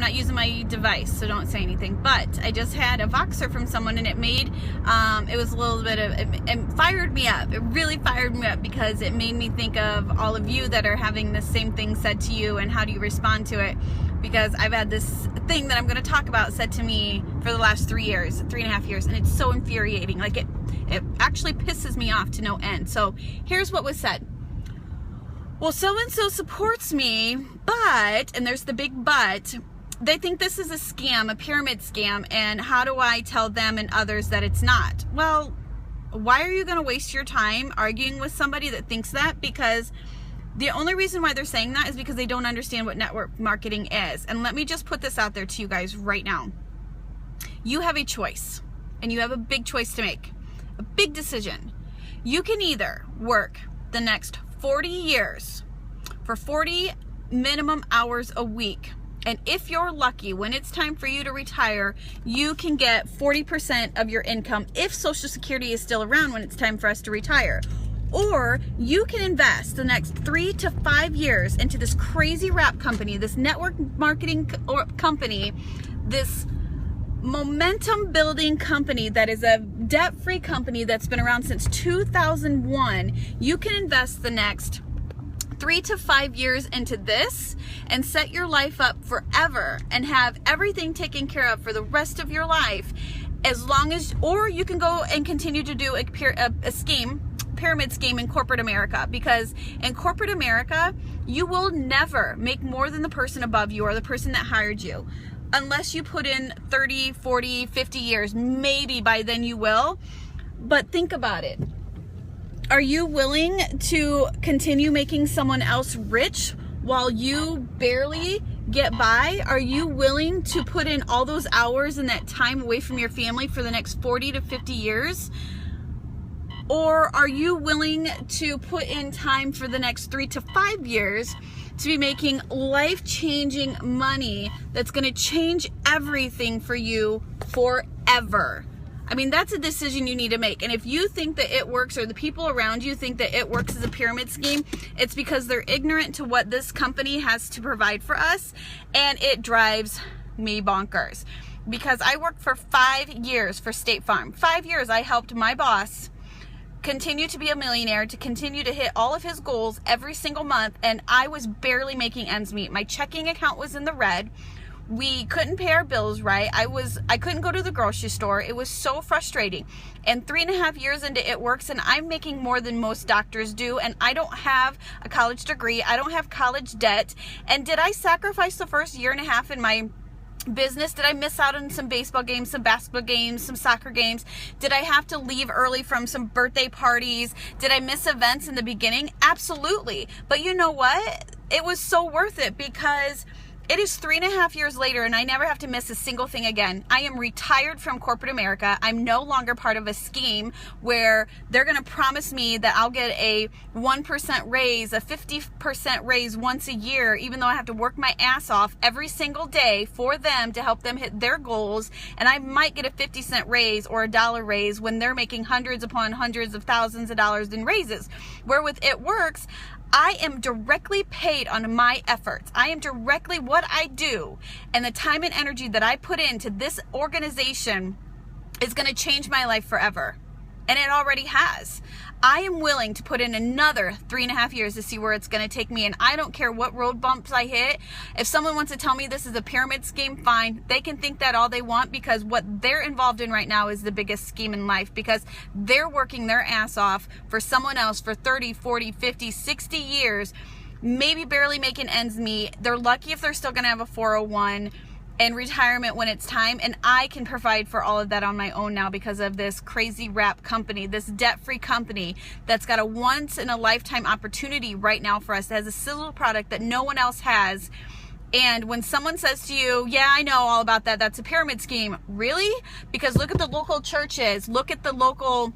not using my device, so don't say anything. But I just had a Voxer from someone, and it made, it was a little bit of, it fired me up. It really fired me up because it made me think of all of you that are having the same thing said to you, and how do you respond to it? Because I've had this thing that I'm going to talk about said to me for the last 3.5 years, and it's so infuriating. Like it actually pisses me off to no end. So here's what was said. Well, so-and-so supports me, but, and there's the big but, they think this is a scam, a pyramid scam, and how do I tell them and others that it's not? Well, why are you going to waste your time arguing with somebody that thinks that? Because the only reason why they're saying that is because they don't understand what network marketing is. And let me just put this out there to you guys right now. You have a choice, and you have a big choice to make, a big decision. You can either work the next 40 years for 40 minimum hours a week, and if you're lucky, when it's time for you to retire, you can get 40% of your income if Social Security is still around when it's time for us to retire. Or you can invest the next 3 to 5 years into this crazy rap company, this network marketing company, this momentum building company that is a debt-free company that's been around since 2001. You can invest the next 3 to 5 years into this and set your life up forever and have everything taken care of for the rest of your life, as long as, or you can go and continue to do a pyramid scheme in corporate America, because in corporate America, you will never make more than the person above you or the person that hired you. Unless you put in 30, 40, 50 years, maybe by then you will. But think about it. Are you willing to continue making someone else rich while you barely get by? Are you willing to put in all those hours and that time away from your family for the next 40 to 50 years? Or are you willing to put in time for the next 3 to 5 years to be making life-changing money that's going to change everything for you forever? I mean, that's a decision you need to make. And if you think that it works, or the people around you think that it works as a pyramid scheme, it's because they're ignorant to what this company has to provide for us, and it drives me bonkers. Because I worked for 5 years for State Farm. 5 years I helped my boss continue to be a millionaire, to continue to hit all of his goals every single month, and I was barely making ends meet. My checking account was in the red. We couldn't pay our bills right. I couldn't go to the grocery store. It was so frustrating. And 3.5 years into It Works, and I'm making more than most doctors do, and I don't have a college degree. I don't have college debt. And did I sacrifice the first 1.5 years in my business? Did I miss out on some baseball games, some basketball games, some soccer games? Did I have to leave early from some birthday parties? Did I miss events in the beginning? Absolutely. But you know what? It was so worth it, because it is 3.5 years later, and I never have to miss a single thing again. I am retired from corporate America. I'm no longer part of a scheme where they're going to promise me that I'll get a 1% raise, a 50% raise once a year, even though I have to work my ass off every single day for them to help them hit their goals. And I might get a 50-cent raise or a $1 raise when they're making hundreds upon hundreds of thousands of dollars in raises. Where with It Works, I am directly paid on my efforts. I am directly what I do, and the time and energy that I put into this organization is going to change my life forever. And it already has. I am willing to put in another 3.5 years to see where it's going to take me. And I don't care what road bumps I hit. If someone wants to tell me this is a pyramid scheme, fine. They can think that all they want, because what they're involved in right now is the biggest scheme in life, because they're working their ass off for someone else for 30, 40, 50, 60 years, maybe barely making ends meet. They're lucky if they're still going to have a 401 and retirement when it's time, and I can provide for all of that on my own now because of this crazy rap company, this debt-free company that's got a once-in-a-lifetime opportunity right now for us, that has a sizzle product that no one else has. And when someone says to you, yeah, I know all about that, that's a pyramid scheme, really? Because look at the local churches, look at the local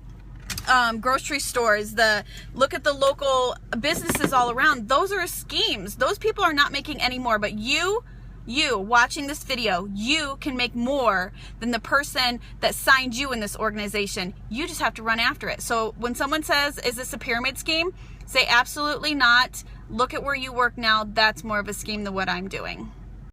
grocery stores, look at the local businesses all around. Those are schemes. Those people are not making any more, but you watching this video, you can make more than the person that signed you in this organization. You just have to run after it. So when someone says, is this a pyramid scheme? Say absolutely not. Look at where you work now. That's more of a scheme than what I'm doing.